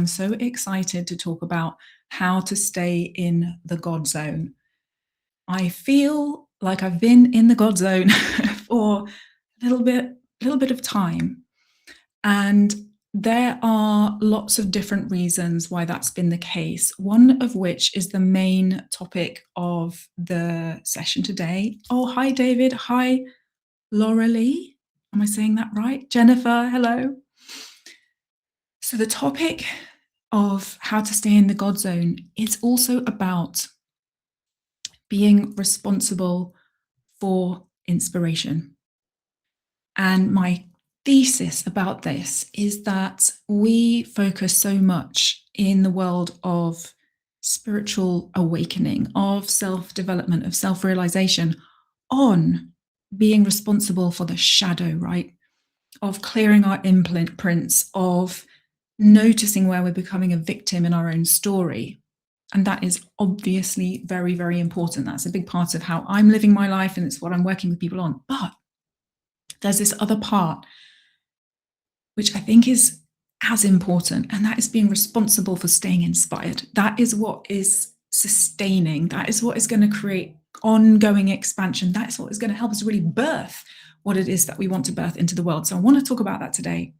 I'm so excited to talk about how to stay in the God zone. I feel like I've been in the God zone for a little bit of time, and there are lots of different reasons why that's been the case. One of which is the main topic of the session today. Oh, hi, David. Hi, Laura Lee. Am I saying that right? Jennifer, hello. So the topic of how to stay in the God zone is also about being responsible for inspiration. And my thesis about this is that we focus so much in the world of spiritual awakening, of self-development, of self-realization, on being responsible for the shadow, right? Of clearing our imprints, of noticing where we're becoming a victim in our own story. And that is obviously very, very important. That's a big part of how I'm living my life, and it's what I'm working with people on. But there's this other part, which I think is as important, and that is being responsible for staying inspired. That is what is sustaining. That is what is going to create ongoing expansion. That is what is going to help us really birth what it is that we want to birth into the world. So I want to talk about that today.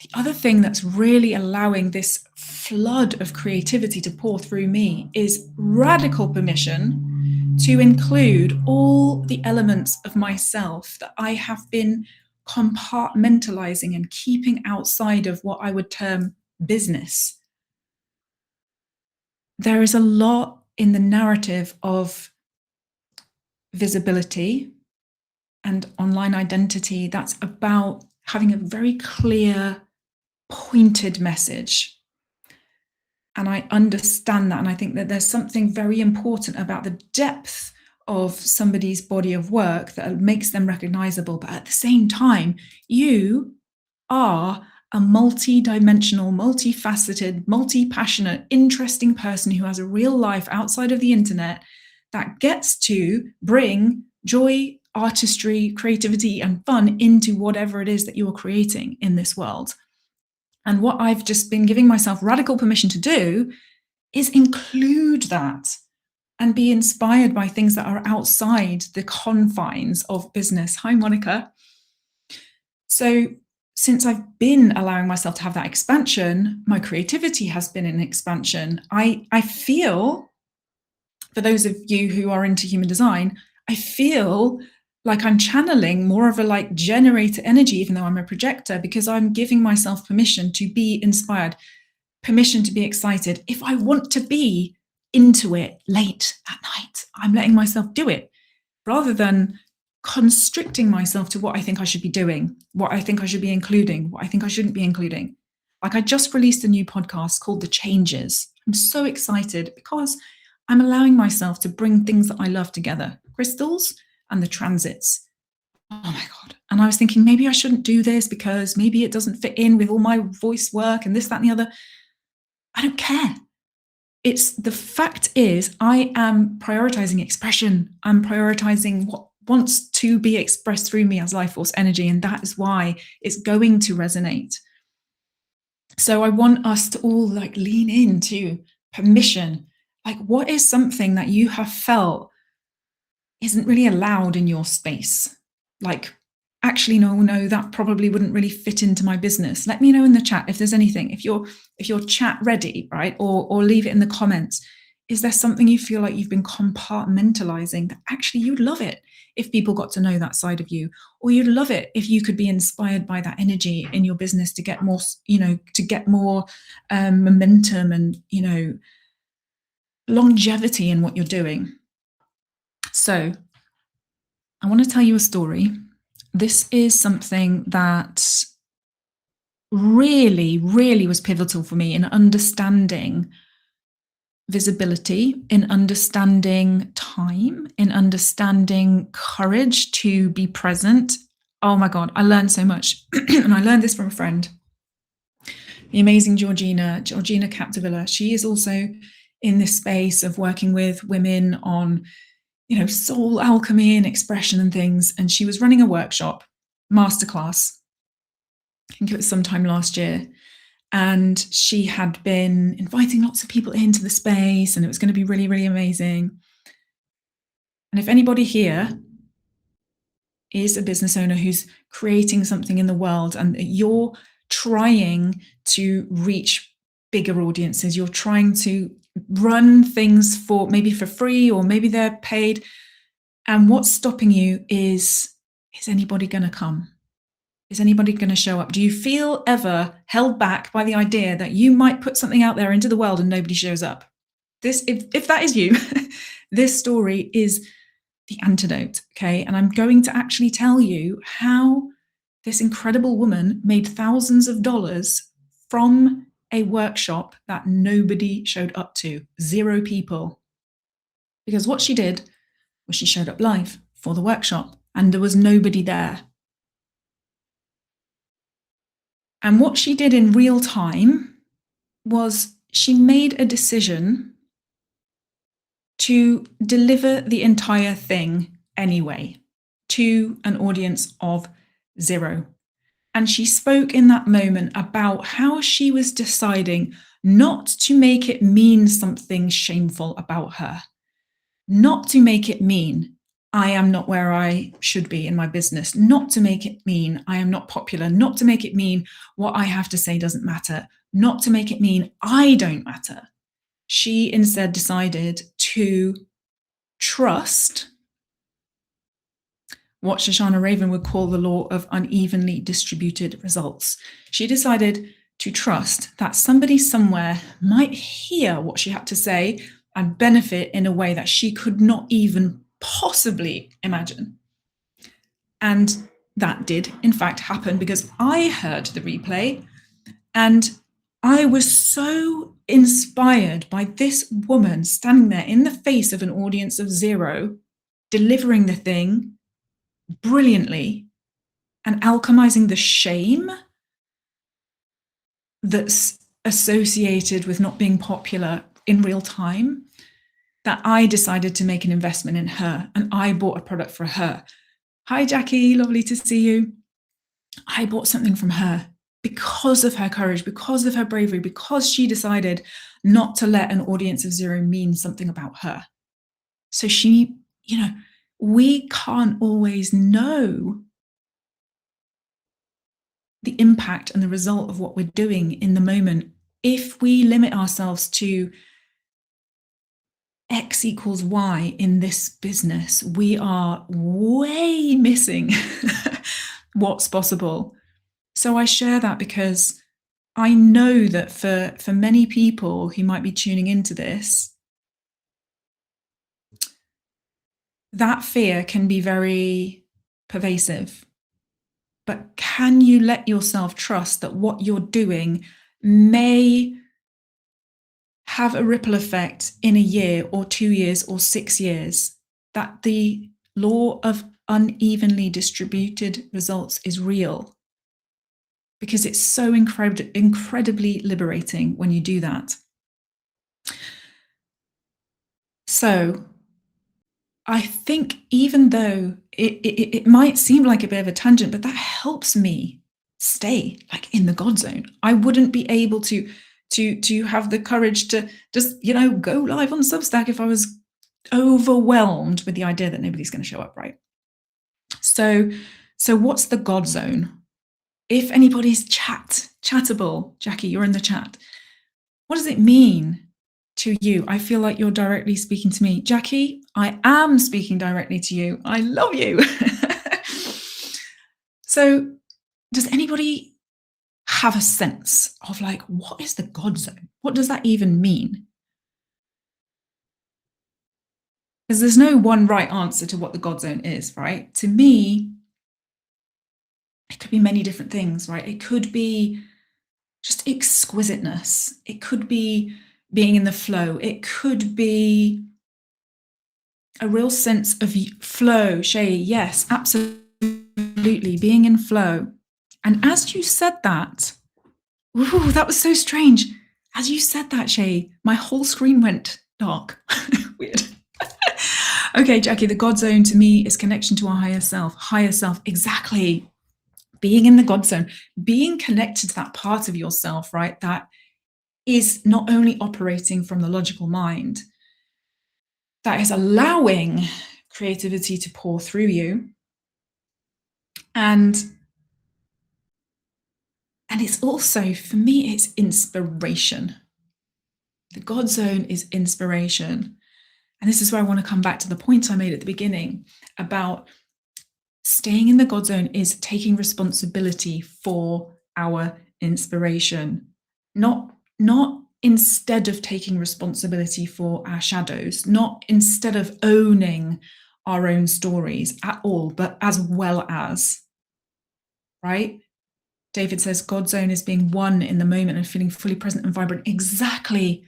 The other thing that's really allowing this flood of creativity to pour through me is radical permission to include all the elements of myself that I have been compartmentalizing and keeping outside of what I would term business. There is a lot in the narrative of visibility and online identity that's about having a very clear, pointed message. And I understand that. And I think that there's something very important about the depth of somebody's body of work that makes them recognizable. But at the same time, you are a multi-dimensional, multifaceted, multi-passionate, interesting person who has a real life outside of the internet that gets to bring joy, artistry, creativity, and fun into whatever it is that you are creating in this world. And what I've just been giving myself radical permission to do is include that and be inspired by things that are outside the confines of business. Hi, Monica. So since I've been allowing myself to have that expansion, my creativity has been in expansion. I feel, for those of you who are into human design, I feel like I'm channeling more of a like generator energy, even though I'm a projector, because I'm giving myself permission to be inspired, permission to be excited. If I want to be into it late at night, I'm letting myself do it rather than constricting myself to what I think I should be doing, what I think I should be including, what I think I shouldn't be including. Like I just released a new podcast called The Changes. I'm so excited because I'm allowing myself to bring things that I love together, crystals and the transits. Oh my God. And I was thinking, maybe I shouldn't do this because maybe it doesn't fit in with all my voice work and this, that, and the other. I don't care. It's the fact is I am prioritizing expression. I'm prioritizing what wants to be expressed through me as life force energy. And that is why it's going to resonate. So I want us to all like lean into permission. Like, what is something that you have felt isn't really allowed in your space? Like, actually, no, that probably wouldn't really fit into my business. Let me know in the chat if there's anything. If you're chat ready, right? Or leave it in the comments. Is there something you feel like you've been compartmentalizing that actually you'd love it if people got to know that side of you? Or you'd love it if you could be inspired by that energy in your business to get more, to get more momentum and, longevity in what you're doing. So I want to tell you a story. This is something that really, really was pivotal for me in understanding visibility, in understanding time, in understanding courage to be present. Oh my God, I learned so much. And I learned this from a friend, the amazing Georgina Capdevila. She is also in this space of working with women on, soul alchemy and expression and things. And she was running a workshop, masterclass. I think it was sometime last year. And she had been inviting lots of people into the space, and it was going to be really, really amazing. And if anybody here is a business owner who's creating something in the world and you're trying to reach bigger audiences, you're trying to run things for maybe for free or maybe they're paid, and what's stopping you is anybody going to come? Is anybody going to show up? Do you feel ever held back by the idea that you might put something out there into the world and nobody shows up? If that is you, this story is the antidote, okay? And I'm going to actually tell you how this incredible woman made thousands of dollars from a workshop that nobody showed up to, 0 people. Because what she did was she showed up live for the workshop and there was nobody there. And what she did in real time was she made a decision to deliver the entire thing anyway to an audience of 0. And she spoke in that moment about how she was deciding not to make it mean something shameful about her, not to make it mean I am not where I should be in my business, not to make it mean I am not popular, not to make it mean what I have to say doesn't matter, not to make it mean I don't matter. She instead decided to trust what Shoshana Raven would call the law of unevenly distributed results. She decided to trust that somebody somewhere might hear what she had to say and benefit in a way that she could not even possibly imagine. And that did, in fact, happen because I heard the replay and I was so inspired by this woman standing there in the face of an audience of 0, delivering the thing brilliantly and alchemizing the shame that's associated with not being popular in real time, that I decided to make an investment in her and I bought a product for her. Hi, Jackie, lovely to see you. I bought something from her because of her courage, because of her bravery, because she decided not to let an audience of 0 mean something about her. So she, we can't always know the impact and the result of what we're doing in the moment. If we limit ourselves to X equals Y in this business, we are way missing what's possible. So I share that because I know that for many people who might be tuning into this, that fear can be very pervasive. But can you let yourself trust that what you're doing may have a ripple effect in a year or 2 years or 6 years, that the law of unevenly distributed results is real? Because it's so incredibly liberating when you do that. So I think even though it might seem like a bit of a tangent, but that helps me stay like in the God zone. I wouldn't be able to have the courage to just, go live on Substack if I was overwhelmed with the idea that nobody's going to show up, right? So what's the God zone? If anybody's chattable, Jackie, you're in the chat. What does it mean to you? I feel like you're directly speaking to me. Jackie, I am speaking directly to you. I love you. So does anybody have a sense of what is the God zone? What does that even mean? Because there's no one right answer to what the God zone is, right? To me, it could be many different things, right? It could be just exquisiteness. It could be being in the flow. It could be a real sense of flow. Shay, yes, absolutely, being in flow. And as you said that, ooh, that was so strange. As you said that, Shay, my whole screen went dark. Weird. Okay, Jackie, the God zone to me is connection to our higher self. Higher self, exactly. being in the God zone, being connected to that part of yourself, right, that is not only operating from the logical mind, that is allowing creativity to pour through you. And it's also, for me, it's inspiration. The God zone is inspiration. And this is where I want to come back to the point I made at the beginning about staying in the God zone is taking responsibility for our inspiration, not instead of taking responsibility for our shadows, not instead of owning our own stories at all, but as well as, right? David says, God zone is being one in the moment and feeling fully present and vibrant. Exactly.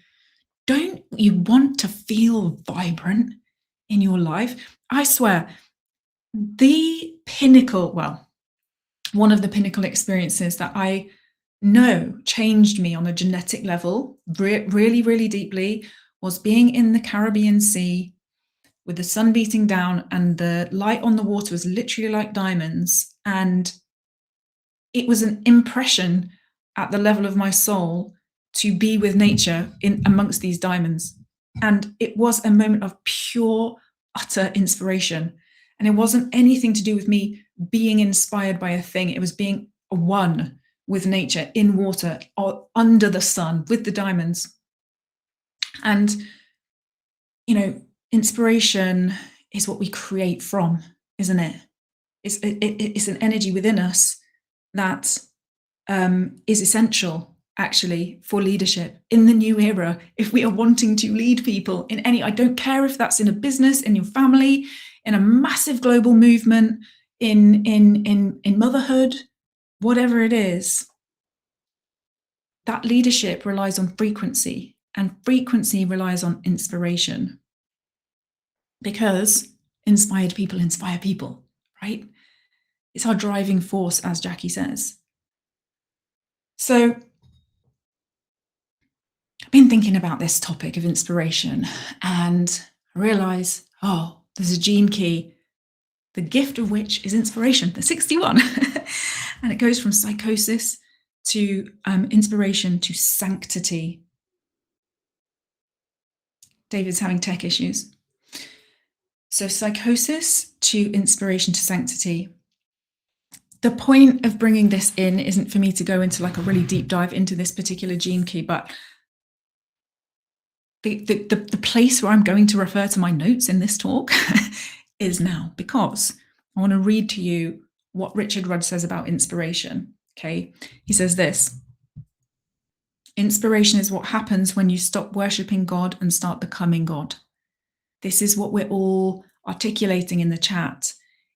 Don't you want to feel vibrant in your life? I swear, the pinnacle, well, one of the pinnacle experiences that I know changed me on a genetic level, really, really deeply, was being in the Caribbean Sea with the sun beating down and the light on the water was literally like diamonds. And it was an impression at the level of my soul to be with nature in amongst these diamonds. And it was a moment of pure, utter inspiration. And it wasn't anything to do with me being inspired by a thing. It was being one with nature in water or under the sun with the diamonds. And, you know, inspiration is what we create from, isn't it? It's an energy within us that is essential, actually, for leadership in the new era. If we are wanting to lead people in any, I don't care if that's in a business, in your family, in a massive global movement, in motherhood, whatever it is, that leadership relies on frequency, and frequency relies on inspiration, because inspired people inspire people, right? It's our driving force, as Jackie says. So I've been thinking about this topic of inspiration and I realize, oh, there's a gene key, the gift of which is inspiration, the 61. And it goes from psychosis to inspiration to sanctity. David's having tech issues. So psychosis to inspiration to sanctity. The point of bringing this in isn't for me to go into like a really deep dive into this particular gene key, but the place where I'm going to refer to my notes in this talk is now, because I want to read to you what Richard Rudd says about inspiration. Okay, he says this: inspiration is what happens when you stop worshipping God and start becoming God. This is what we're all articulating in the chat.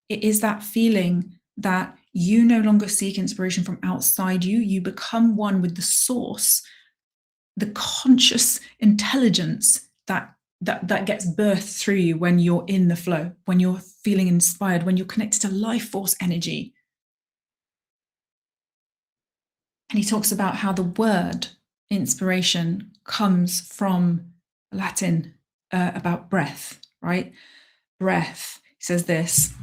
It is that feeling that you no longer seek inspiration from outside you. You become one with the source, the conscious intelligence that gets birthed through you when you're in the flow, when you're feeling inspired, when you're connected to life force energy. And he talks about how the word inspiration comes from Latin about breath, right? Breath. He says this.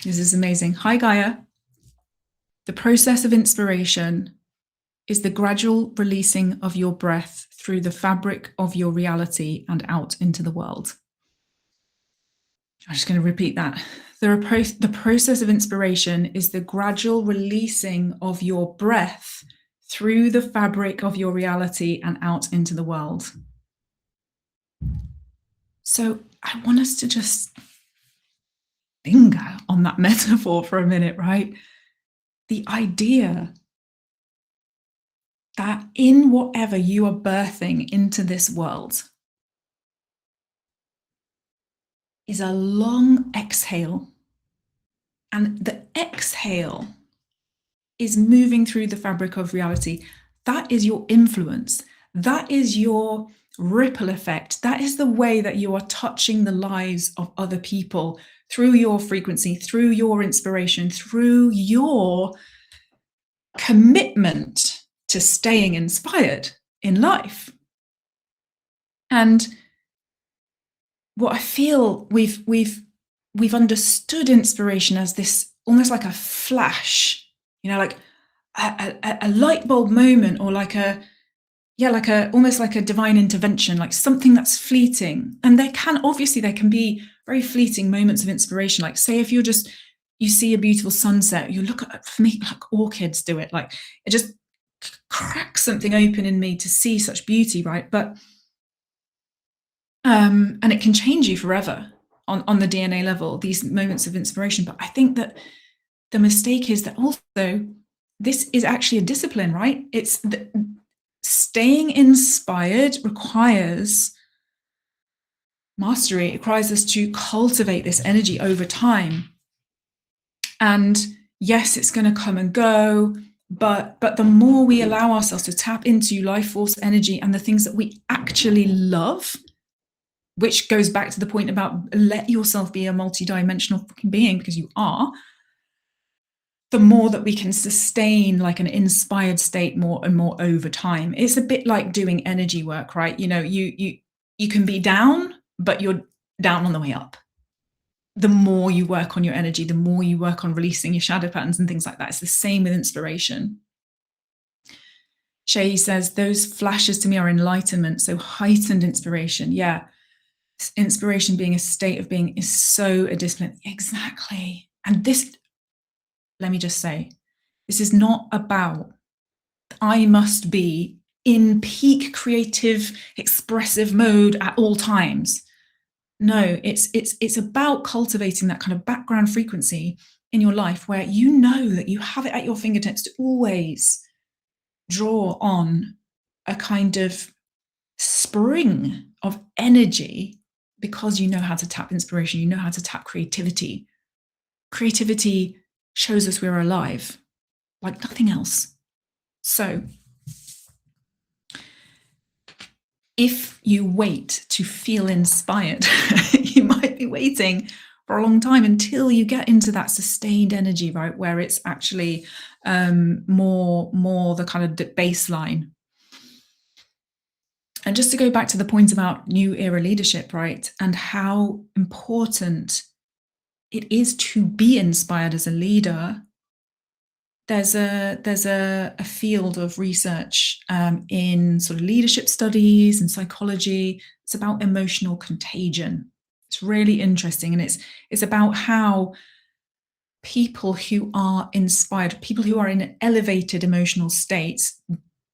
This is amazing. Hi, Gaia. The process of inspiration is the gradual releasing of your breath through the fabric of your reality and out into the world. I'm just going to repeat that. The process of inspiration is the gradual releasing of your breath through the fabric of your reality and out into the world. So I want us to just linger on that metaphor for a minute, right? The idea that in whatever you are birthing into this world is a long exhale, and the exhale is moving through the fabric of reality. That is your influence. That is your ripple effect. That is the way that you are touching the lives of other people through your frequency, through your inspiration, through your commitment to staying inspired in life. And what I feel we've understood inspiration as this almost like a flash, like a light bulb moment, or like almost like a divine intervention, like something that's fleeting. And there can be very fleeting moments of inspiration. Like, say if you see a beautiful sunset, you look at, for me, like orchids do it, like it just cracks something open in me to see such beauty, right? But and it can change you forever on the DNA level, these moments of inspiration. But I think that the mistake is that also this is actually a discipline, right? Staying inspired requires mastery. It requires us to cultivate this energy over time. And yes, it's going to come and go, but the more we allow ourselves to tap into life force energy and the things that we actually love, which goes back to the point about let yourself be a multidimensional fucking being, because you are, the more that we can sustain like an inspired state more and more over time. It's a bit like doing energy work, right? You can be down, but you're down on the way up. The more you work on your energy, the more you work on releasing your shadow patterns and things like that. It's the same with inspiration. Shay says, those flashes to me are enlightenment. So heightened inspiration. Yeah. Inspiration being a state of being is so a discipline. Exactly. And this, let me just say, this is not about I must be in peak creative, expressive mode at all times. No, it's about cultivating that kind of background frequency in your life where you know that you have it at your fingertips to always draw on a kind of spring of energy, because you know how to tap inspiration, you know how to tap creativity. Creativity shows us we're alive like nothing else. So if you wait to feel inspired, you might be waiting for a long time until you get into that sustained energy, right, where it's actually more the kind of baseline. And just to go back to the point about new era leadership, right, and how important it is to be inspired as a leader. There's a field of research in sort of leadership studies and psychology. It's about emotional contagion. It's really interesting, and it's about how people who are inspired, people who are in elevated emotional states,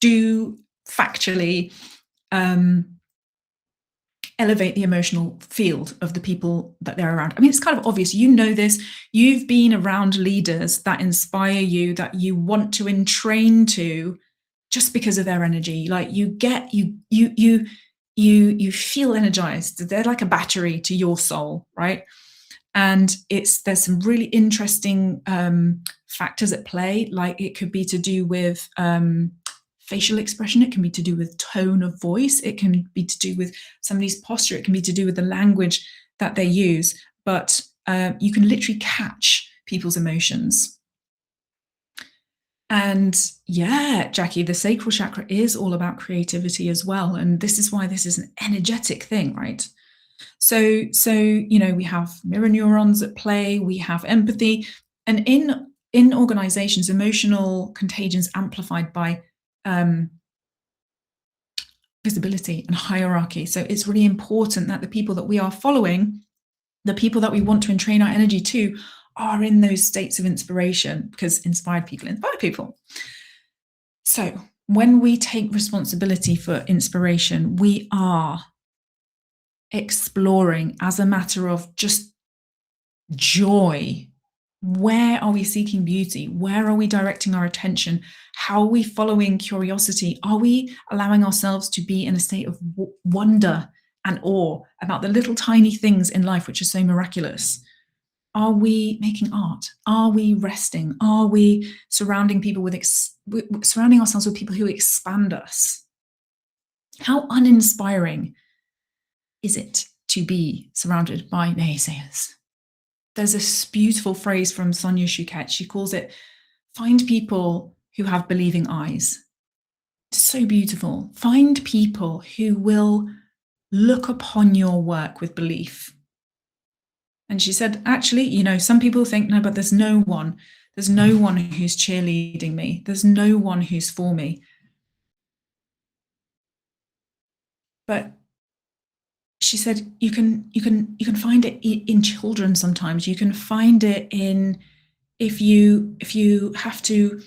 do factually elevate the emotional field of the people that they're around. I mean, it's kind of obvious. You know this. You've been around leaders that inspire you, that you want to entrain to, just because of their energy. Like you feel energized. They're like a battery to your soul, right? And there's some really interesting factors at play. Like it could be to do with facial expression, it can be to do with tone of voice, it can be to do with somebody's posture, it can be to do with the language that they use. But you can literally catch people's emotions. And yeah, Jackie, the sacral chakra is all about creativity as well. And this is why this is an energetic thing, right? So we have mirror neurons at play, we have empathy, and in organizations, emotional contagion is amplified by visibility and hierarchy. So it's really important that the people that we are following, the people that we want to entrain our energy to, are in those states of inspiration, because inspired people inspire people. So when we take responsibility for inspiration, we are exploring as a matter of just joy. Where are we seeking beauty? Where are we directing our attention? How are we following curiosity? Are we allowing ourselves to be in a state of wonder and awe about the little tiny things in life which are so miraculous? Are we making art? Are we resting? Are we surrounding ourselves with people who expand us? How uninspiring is it to be surrounded by naysayers? There's this beautiful phrase from Sonia Choquette. She calls it, find people who have believing eyes. It's so beautiful. Find people who will look upon your work with belief. And she said, actually, some people think, no, but there's no one There's no one who's cheerleading me. There's no one who's for me. But she said, you can find it in children sometimes. You can find it in if you have to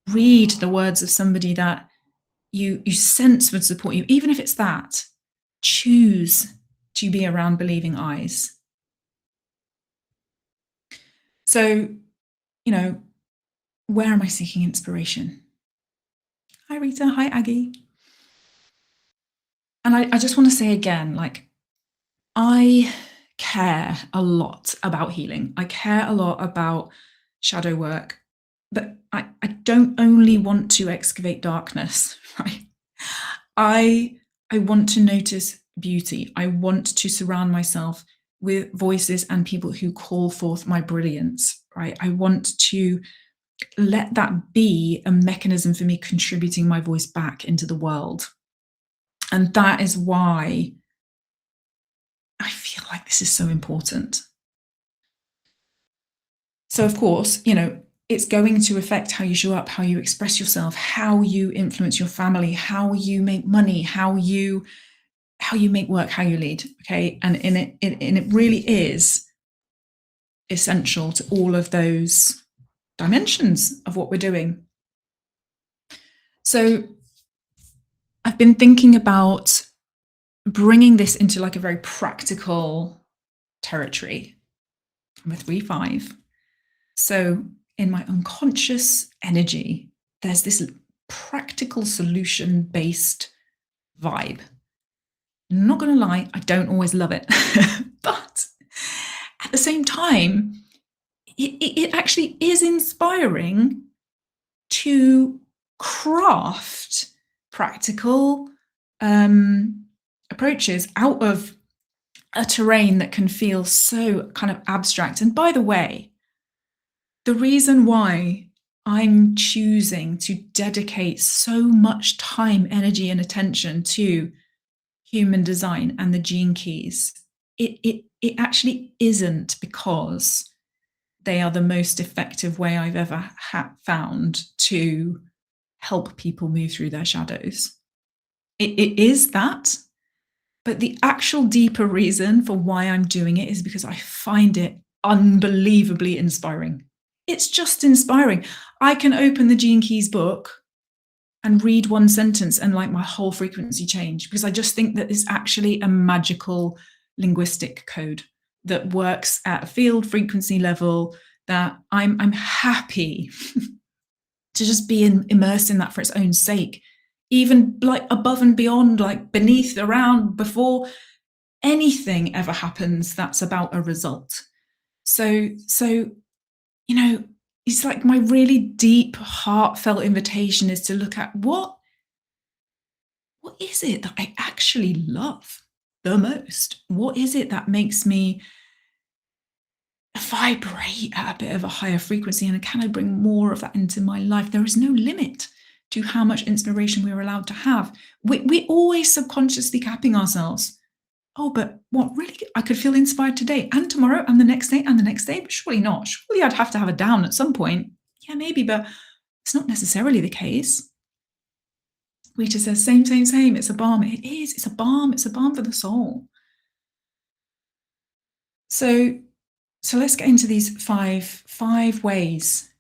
read the words of somebody that you sense would support you, even if it's that, choose to be around believing eyes. So, where am I seeking inspiration? Hi, Rita. Hi, Aggie. And I just want to say again, like, I care a lot about healing. I care a lot about shadow work, but I don't only want to excavate darkness, right? I want to notice beauty. I want to surround myself with voices and people who call forth my brilliance, right? I want to let that be a mechanism for me contributing my voice back into the world. And that is why I feel like this is so important. So, of course, it's going to affect how you show up, how you express yourself, how you influence your family, how you make money, how you make work, how you lead. Okay. And it really is essential to all of those dimensions of what we're doing. So I've been thinking about bringing this into like a very practical territory. I'm a 3/5. So in my unconscious energy, there's this practical solution-based vibe. I'm not going to lie, I don't always love it. But at the same time, it actually is inspiring to craft practical approaches out of a terrain that can feel so kind of abstract. And by the way, the reason why I'm choosing to dedicate so much time, energy, and attention to human design and the gene keys, it actually isn't because they are the most effective way I've ever found to help people move through their shadows. It is that, but the actual deeper reason for why I'm doing it is because I find it unbelievably inspiring. It's just inspiring. I can open the Gene Keys book and read one sentence and like my whole frequency change, because I just think that it's actually a magical linguistic code that works at a field frequency level that I'm happy to just be immersed in that for its own sake, even like above and beyond, like beneath, around, before anything ever happens that's about a result. So it's like my really deep, heartfelt invitation is to look at what is it that I actually love the most? What is it that makes me vibrate at a bit of a higher frequency? And can I bring more of that into my life? There is no limit to how much inspiration we're allowed to have. We're always subconsciously capping ourselves. Oh, but what really? I could feel inspired today and tomorrow and the next day and the next day, but surely not. Surely I'd have to have a down at some point. Yeah, maybe, but it's not necessarily the case. Rita says, same. It's a balm. It is. It's a balm. It's a balm for the soul. So let's get into these five ways.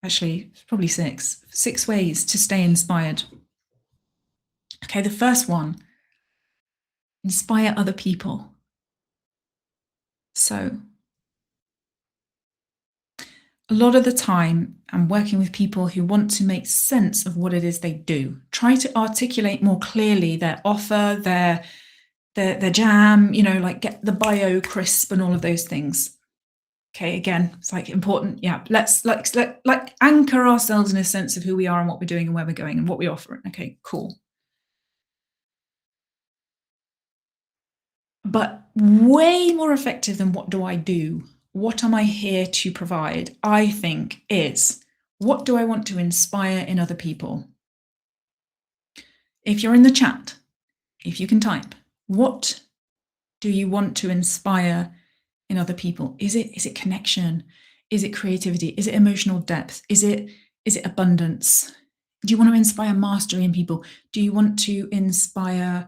Actually, probably six ways to stay inspired. Okay, the first one, inspire other people. So a lot of the time, I'm working with people who want to make sense of what it is they do. Try to articulate more clearly their offer, their jam, like get the bio crisp and all of those things. Okay, again, it's like important. Yeah, let's like anchor ourselves in a sense of who we are and what we're doing and where we're going and what we offer. Okay, cool. But way more effective than what do I do? What am I here to provide? I think is, what do I want to inspire in other people? If you're in the chat, if you can type, what do you want to inspire in other people? Is it connection? Is it creativity? Is it emotional depth? Is it abundance? Do you want to inspire mastery in people? Do you want to inspire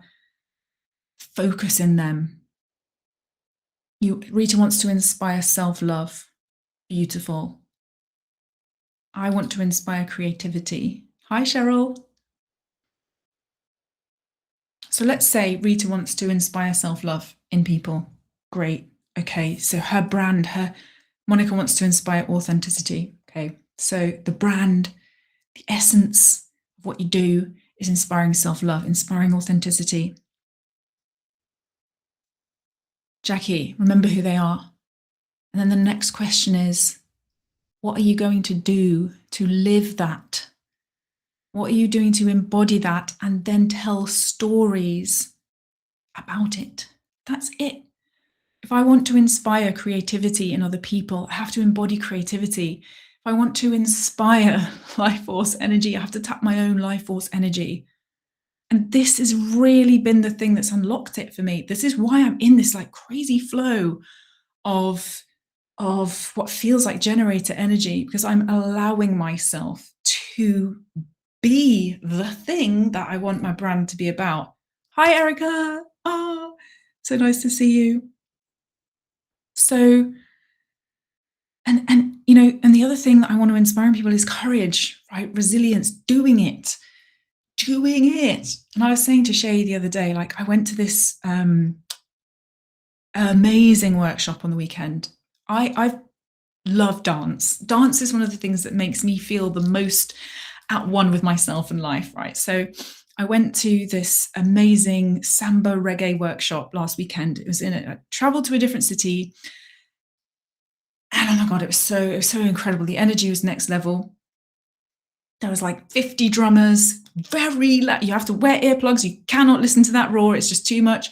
focus in them? Rita wants to inspire self-love. Beautiful. I want to inspire creativity. Hi, Cheryl. So let's say Rita wants to inspire self-love in people. Great. Okay. So her brand, Monica wants to inspire authenticity. Okay. So the brand, the essence of what you do is inspiring self-love, inspiring authenticity. Jackie, remember who they are. And then the next question is, what are you going to do to live that? What are you doing to embody that and then tell stories about it? That's it. If I want to inspire creativity in other people, I have to embody creativity. If I want to inspire life force energy, I have to tap my own life force energy. And this has really been the thing that's unlocked it for me. This is why I'm in this like crazy flow of what feels like generator energy, because I'm allowing myself to be the thing that I want my brand to be about. Hi, Erica. Oh, so nice to see you. So, and you know, and the other thing that I want to inspire in people is courage, right? Resilience, doing it. And I was saying to Shay the other day, like I went to this amazing workshop on the weekend. I love dance. Dance is one of the things that makes me feel the most at one with myself and life, right? So I went to this amazing samba reggae workshop last weekend. It was I traveled to a different city. And oh my God, it was so incredible. The energy was next level. There was like 50 drummers, you have to wear earplugs. You cannot listen to that roar. It's just too much.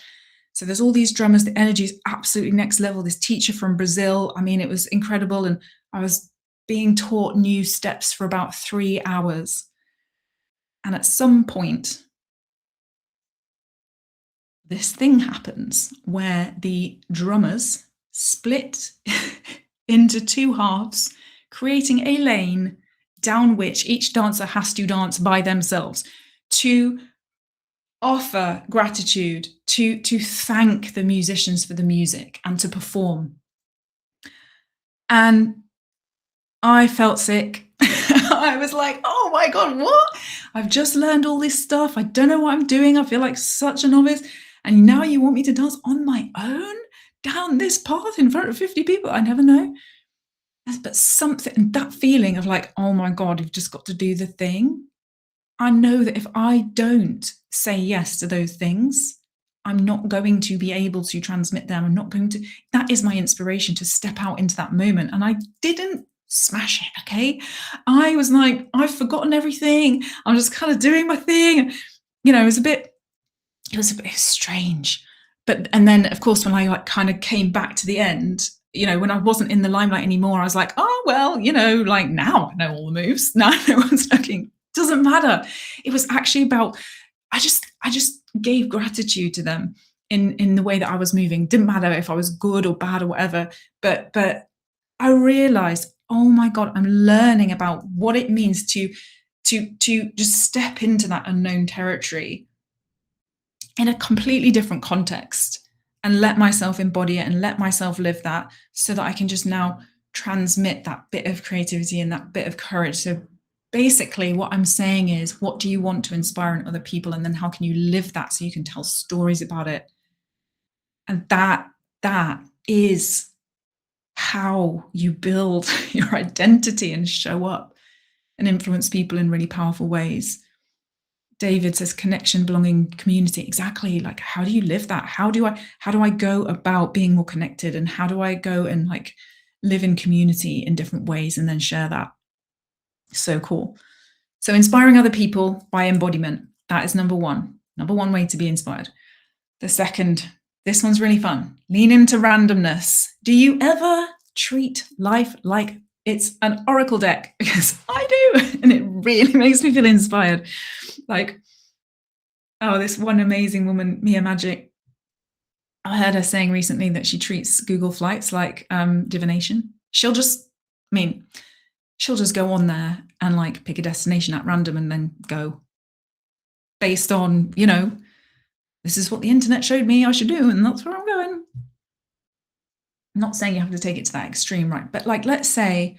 So there's all these drummers. The energy is absolutely next level. This teacher from Brazil, I mean, it was incredible. And I was being taught new steps for about 3 hours. And at some point, this thing happens where the drummers split into two halves, creating a lane down which each dancer has to dance by themselves to offer gratitude, to thank the musicians for the music and to perform. And I felt sick. I was like, oh my God, what? I've just learned all this stuff. I don't know what I'm doing. I feel like such a novice. And now you want me to dance on my own down this path in front of 50 people? I never know. But something, that feeling of like, oh my God, you've just got to do the thing. I know that if I don't say yes to those things, I'm not going to be able to transmit them. I'm not going to, that is my inspiration to step out into that moment. And I didn't smash it, okay? I was like, I've forgotten everything. I'm just kind of doing my thing. You know, it was a bit strange. But, and then of course, when I like kind of came back to the end, you know, when I wasn't in the limelight anymore, I was like, oh, well, you know, like now I know all the moves. Now I know what's working. Doesn't matter. It was actually about, I just gave gratitude to them in the way that I was moving. Didn't matter if I was good or bad or whatever, but I realized, oh my God, I'm learning about what it means to just step into that unknown territory in a completely different context and let myself embody it and let myself live that, so that I can just now transmit that bit of creativity and that bit of courage. So basically what I'm saying is, what do you want to inspire in other people? And then how can you live that so you can tell stories about it? And that is how you build your identity and show up and influence people in really powerful ways. David says connection, belonging, community. Exactly. Like, how do you live that? How do I go about being more connected? And how do I go and like live in community in different ways and then share that? So cool. So inspiring other people by embodiment. That is number one way to be inspired. The second, this one's really fun. Lean into randomness. Do you ever treat life like it's an oracle deck? Because I do, and it really makes me feel inspired. Like, oh, this one amazing woman, Mia Magic, I heard her saying recently that she treats Google Flights like divination. She'll just I mean, she'll just go on there and like pick a destination at random and then go based on, this is what the internet showed me I should do, and that's where I'm going. I'm not saying you have to take it to that extreme, right? But like, let's say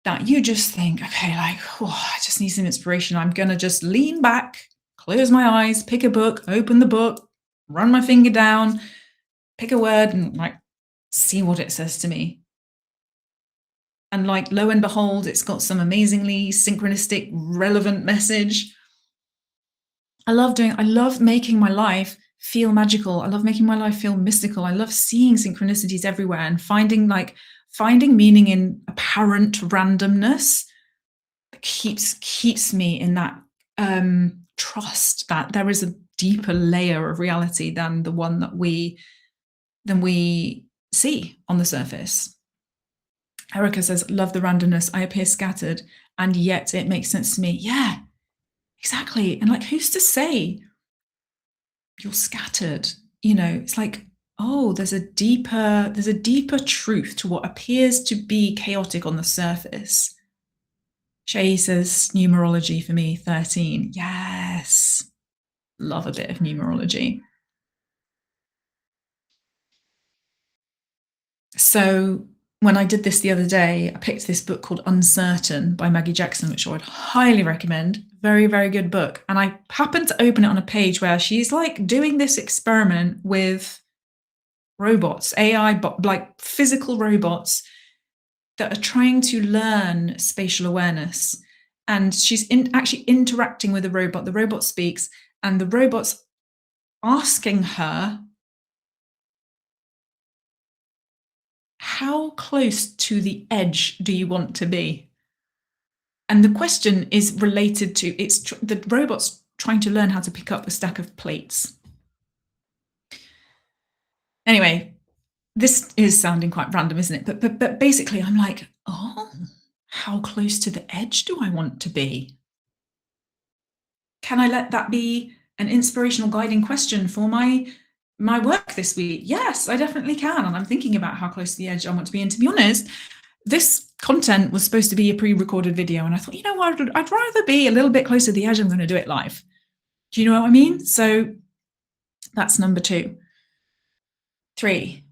that you just think, okay, like, I just need some inspiration. I'm going to just lean back, close my eyes, pick a book, open the book, run my finger down, pick a word and like see what it says to me. And like, lo and behold, it's got some amazingly synchronistic, relevant message. I love making my life feel magical. I love making my life feel mystical. I love seeing synchronicities everywhere and finding meaning in apparent randomness that keeps me in that trust that there is a deeper layer of reality than the one that we see on the surface. Erica says, love the randomness. I appear scattered and yet it makes sense to me. Yeah, exactly. And like, who's to say you're scattered? It's like, oh, there's a deeper truth to what appears to be chaotic on the surface. Shay says, numerology for me, 13. Yes. Love a bit of numerology. So when I did this the other day, I picked this book called Uncertain by Maggie Jackson, which I would highly recommend. Very, very good book. And I happened to open it on a page where she's like doing this experiment with robots, AI, like physical robots that are trying to learn spatial awareness. And she's actually interacting with the robot. The robot speaks, and the robot's asking her, how close to the edge do you want to be? And the question is related to, the robot's trying to learn how to pick up a stack of plates. Anyway, this is sounding quite random, isn't it? But basically I'm like, oh, how close to the edge do I want to be? Can I let that be an inspirational guiding question for my work this week? Yes, I definitely can. And I'm thinking about how close to the edge I want to be. And to be honest, this content was supposed to be a pre-recorded video. And I thought, you know what, I'd rather be a little bit closer to the edge. I'm going to do it live. Do you know what I mean? So that's number 2. 3,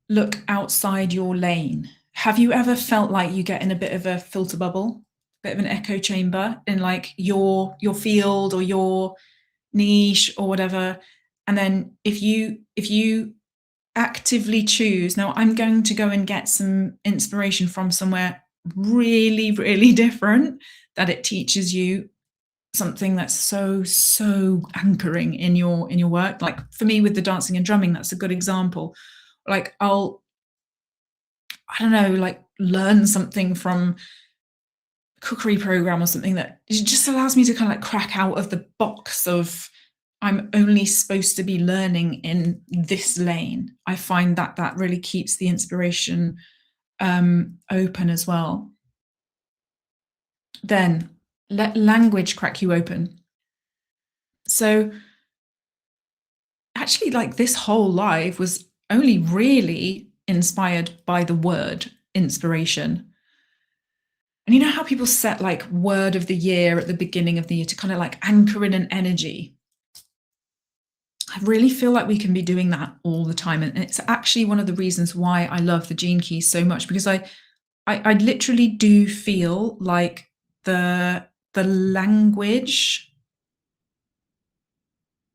look outside your lane. Have you ever felt like you get in a bit of a filter bubble, a bit of an echo chamber in like your field or your niche or whatever? And then if you actively choose, now I'm going to go and get some inspiration from somewhere really, really different, that it teaches you something that's so anchoring in your work. Like for me with the dancing and drumming, that's a good example. Like I don't know, like learn something from a cookery program or something that just allows me to kind of like crack out of the box of I'm only supposed to be learning in this lane. I find that really keeps the inspiration open as well. Then let language crack you open. So actually, like this whole live was only really inspired by the word inspiration. And you know how people set like word of the year at the beginning of the year to kind of like anchor in an energy? I really feel like we can be doing that all the time. And it's actually one of the reasons why I love the Gene Keys so much, because I literally do feel like the language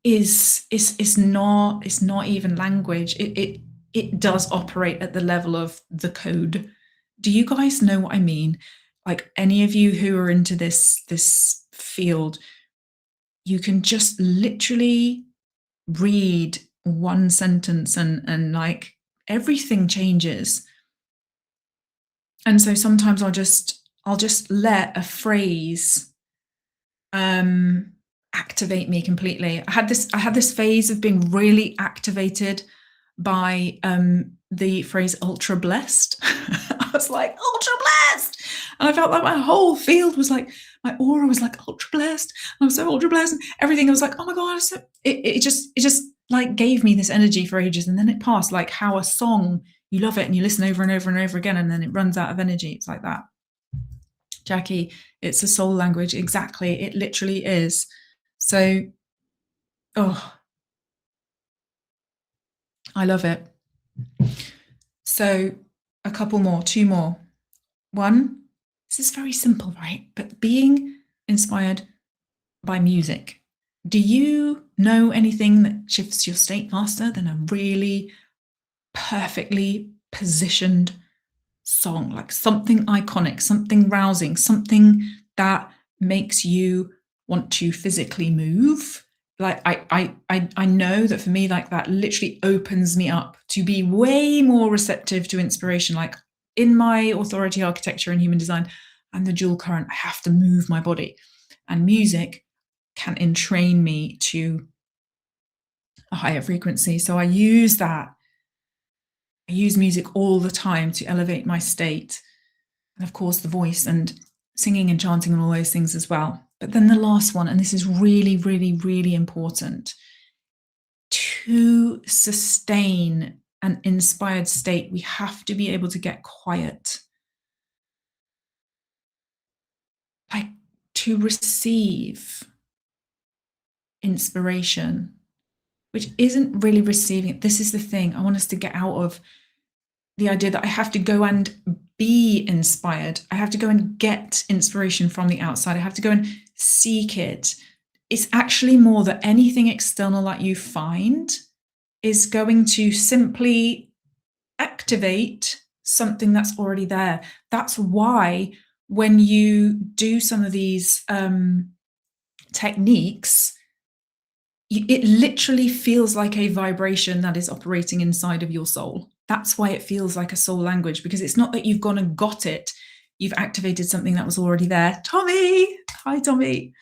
is not even language. It does operate at the level of the code. Do you guys know what I mean? Like any of you who are into this field, you can just literally read one sentence and like everything changes. And so sometimes I'll just let a phrase activate me completely. I had this phase of being really activated by the phrase ultra blessed. I was like, ultra blessed. And I felt like my whole field was like, my aura was like ultra blessed. I was so ultra blessed. And everything, I was like, oh my God. So it just like gave me this energy for ages. And then it passed, like how a song you love it and you listen over and over and over again, and then it runs out of energy. It's like that. Jackie, it's a soul language. Exactly. It literally is. So, oh, I love it. So a couple more, two more. One, this is very simple, right? But being inspired by music. Do you know anything that shifts your state faster than a really perfectly positioned song? Like something iconic, something rousing, something that makes you want to physically move. Like I know that for me, like that literally opens me up to be way more receptive to inspiration. Like in my authority architecture and human design and the dual current, I have to move my body, and music can entrain me to a higher frequency. So I use that. I use music all the time to elevate my state. And of course, the voice and singing and chanting and all those things as well. But then the last one, and this is really, really, really important, to sustain an inspired state, we have to be able to get quiet. Like to receive inspiration, which isn't really receiving it. This is the thing. I want us to get out of the idea that I have to go and be inspired. I have to go and get inspiration from the outside. I have to go and seek it. It's actually more that anything external that you find is going to simply activate something that's already there. That's why when you do some of these techniques, it literally feels like a vibration that is operating inside of your soul. That's why it feels like a soul language, because it's not that you've gone and got it. You've activated something that was already there. Tommy! Hi, Tommy.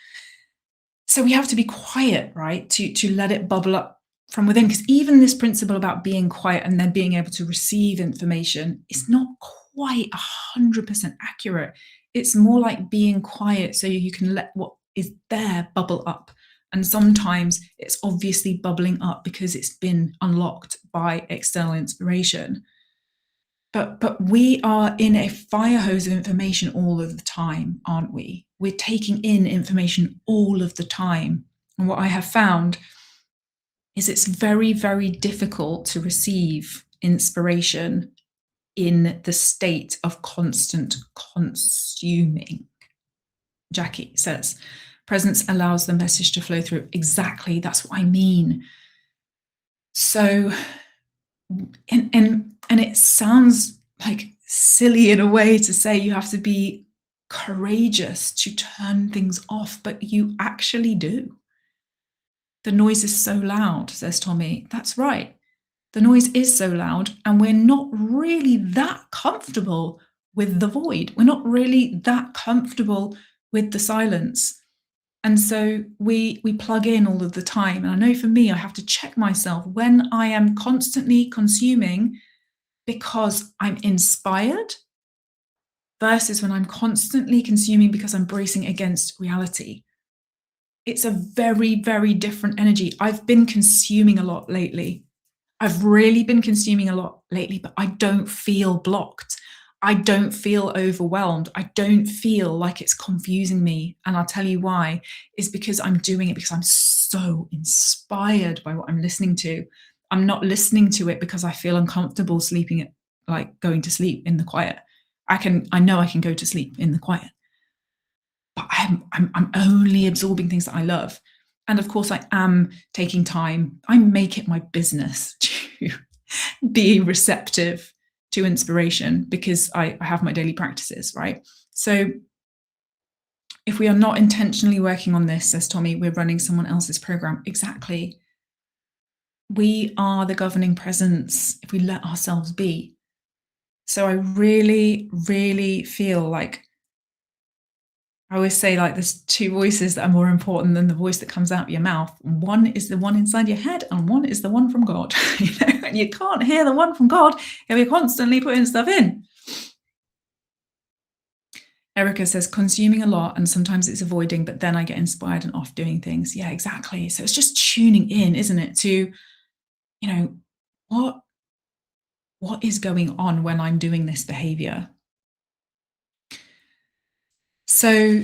So we have to be quiet, right? To let it bubble up from within. Because even this principle about being quiet and then being able to receive information is not quite 100% accurate. It's more like being quiet so you can let what is there bubble up. And sometimes it's obviously bubbling up because it's been unlocked by external inspiration. But we are in a fire hose of information all of the time, aren't we? We're taking in information all of the time. And what I have found is it's very, very difficult to receive inspiration in the state of constant consuming. Jackie says, presence allows the message to flow through. Exactly, that's what I mean. So, and it sounds like silly in a way to say you have to be courageous to turn things off, but you actually do. The noise is so loud, says Tommy. That's right. The noise is so loud, and we're not really that comfortable with the void. We're not really that comfortable with the silence. And so we plug in all of the time. And I know for me, I have to check myself when I am constantly consuming because I'm inspired versus when I'm constantly consuming because I'm bracing against reality. It's a very, very different energy. I've been consuming a lot lately. I've really been consuming a lot lately, but I don't feel blocked. I don't feel overwhelmed. I don't feel like it's confusing me. And I'll tell you why. Is because I'm doing it because I'm so inspired by what I'm listening to. I'm not listening to it because I feel uncomfortable sleeping at, like going to sleep in the quiet. I know I can go to sleep in the quiet. But I'm only absorbing things that I love. And of course I am taking time. I make it my business to be receptive to inspiration because I have my daily practices, right? So if we are not intentionally working on this, says Tommy, we're running someone else's program. Exactly. We are the governing presence if we let ourselves be. So I really, really feel like I always say, like, there's two voices that are more important than the voice that comes out of your mouth. One is the one inside your head, and one is the one from God. And you can't hear the one from God if you're constantly putting stuff in. Erica says, consuming a lot, and sometimes it's avoiding, but then I get inspired and off doing things. Yeah, exactly. So it's just tuning in, isn't it, to, what what is going on when I'm doing this behavior? So,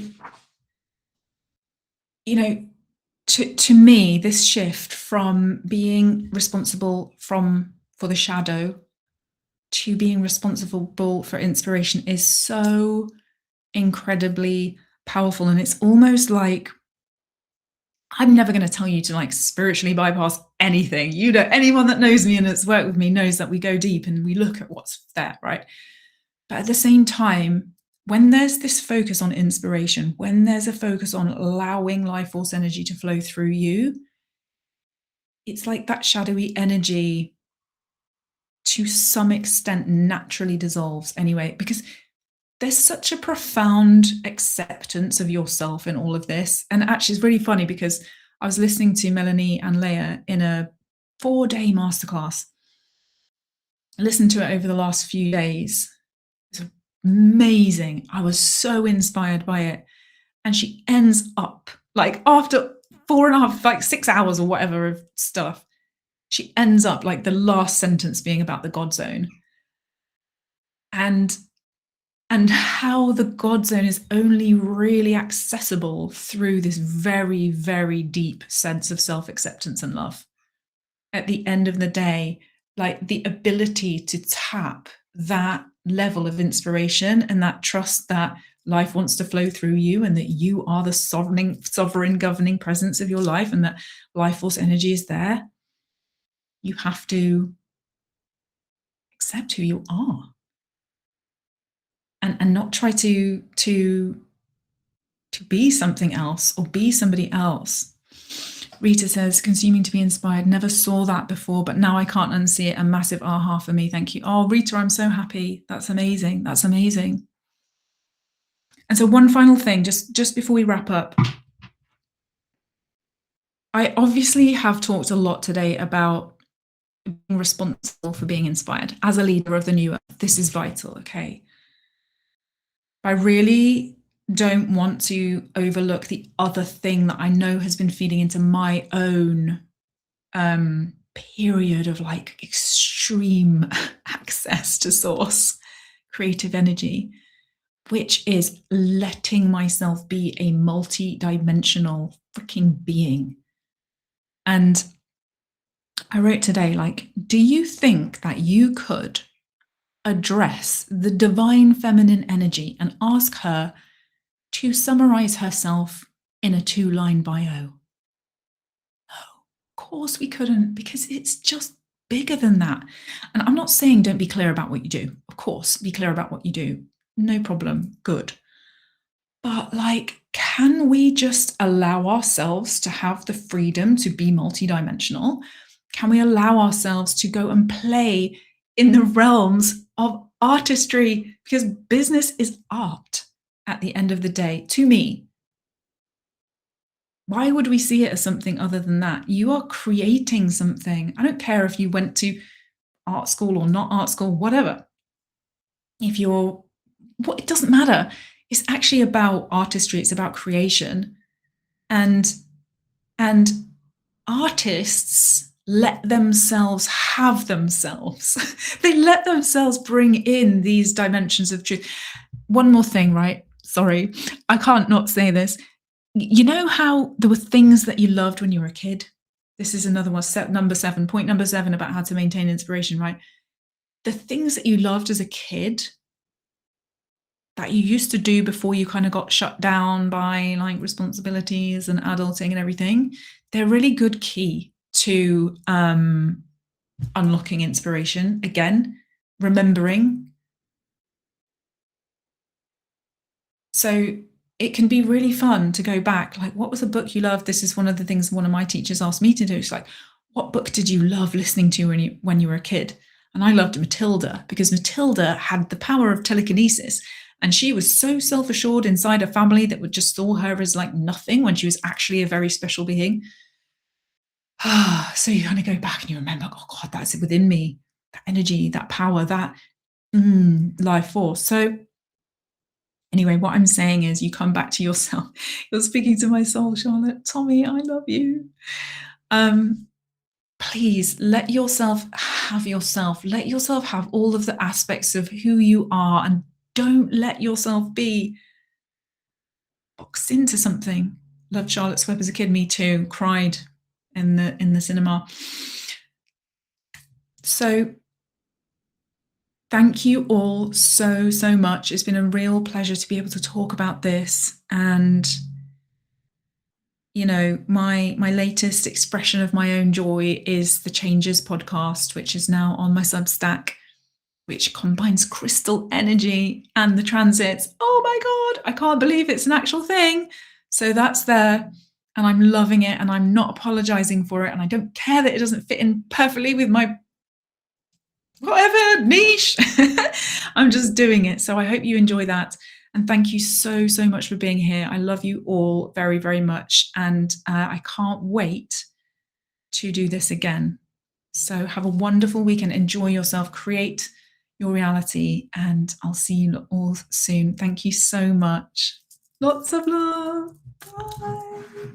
to me, this shift from being responsible for the shadow to being responsible for inspiration is so incredibly powerful. And it's almost like, I'm never going to tell you to like spiritually bypass anything. Anyone that knows me and has worked with me knows that we go deep and we look at what's there, right? But at the same time, when there's this focus on inspiration, when there's a focus on allowing life force energy to flow through you, it's like that shadowy energy to some extent naturally dissolves anyway, because there's such a profound acceptance of yourself in all of this. And actually, it's really funny because I was listening to Melanie and Leah in a 4-day masterclass. I listened to it over the last few days. It was amazing. I was so inspired by it. And she ends up, like, after 4.5, like 6 hours or whatever of stuff, she ends up like the last sentence being about the God zone. And how the God zone is only really accessible through this very, very deep sense of self-acceptance and love. At the end of the day, like the ability to tap that level of inspiration and that trust that life wants to flow through you and that you are the sovereign governing presence of your life and that life force energy is there. You have to accept who you are. And not try to be something else or be somebody else. Rita says, consuming to be inspired. Never saw that before, but now I can't unsee it. A massive aha for me. Thank you. Oh, Rita, I'm so happy. That's amazing. That's amazing. And so one final thing, just before we wrap up. I obviously have talked a lot today about being responsible for being inspired as a leader of the new earth. This is vital, okay? I really don't want to overlook the other thing that I know has been feeding into my own period of like extreme access to source creative energy, which is letting myself be a multi-dimensional freaking being. And I wrote today, like, do you think that you could address the divine feminine energy and ask her to summarize herself in a 2-line bio? No, of course we couldn't, because it's just bigger than that. And I'm not saying don't be clear about what you do. Of course, be clear about what you do. No problem. Good. But like, can we just allow ourselves to have the freedom to be multidimensional? Can we allow ourselves to go and play in the realms of artistry? Because business is art at the end of the day, to me. Why would we see it as something other than that? You are creating something. I don't care if you went to art school or not art school, whatever. It doesn't matter. It's actually about artistry. It's about creation. And artists let themselves have themselves. They let themselves bring in these dimensions of truth. One more thing, right? Sorry, I can't not say this. You know how there were things that you loved when you were a kid? This is another one, point number 7 about how to maintain inspiration, right? The things that you loved as a kid that you used to do before you kind of got shut down by like responsibilities and adulting and everything, they're really good key to unlocking inspiration. Again, remembering. So it can be really fun to go back, like, what was a book you loved? This is one of the things one of my teachers asked me to do. It's like, what book did you love listening to when you were a kid? And I loved Matilda, because Matilda had the power of telekinesis. And she was so self-assured inside a family that would just saw her as like nothing when she was actually a very special being. So you kind of go back and you remember, oh God, that's within me. That energy, that power, that life force. So anyway, what I'm saying is you come back to yourself. You're speaking to my soul, Charlotte. Tommy, I love you. please let yourself have yourself. Let yourself have all of the aspects of who you are, and don't let yourself be boxed into something. Loved Charlotte Webb as a kid, me too. Cried in the cinema. So thank you all so much. It's been a real pleasure to be able to talk about this. And you know, my latest expression of my own joy is the Changes podcast, which is now on my Substack, which combines crystal energy and the transits. Oh my God, I can't believe it's an actual thing. So that's there, and I'm loving it, and I'm not apologizing for it, and I don't care that it doesn't fit in perfectly with my whatever niche. I'm just doing it. So I hope you enjoy that. And thank you so much for being here. I love you all very much. And I can't wait to do this again. So have a wonderful weekend. Enjoy yourself. Create your reality. And I'll see you all soon. Thank you so much. Lots of love. Bye.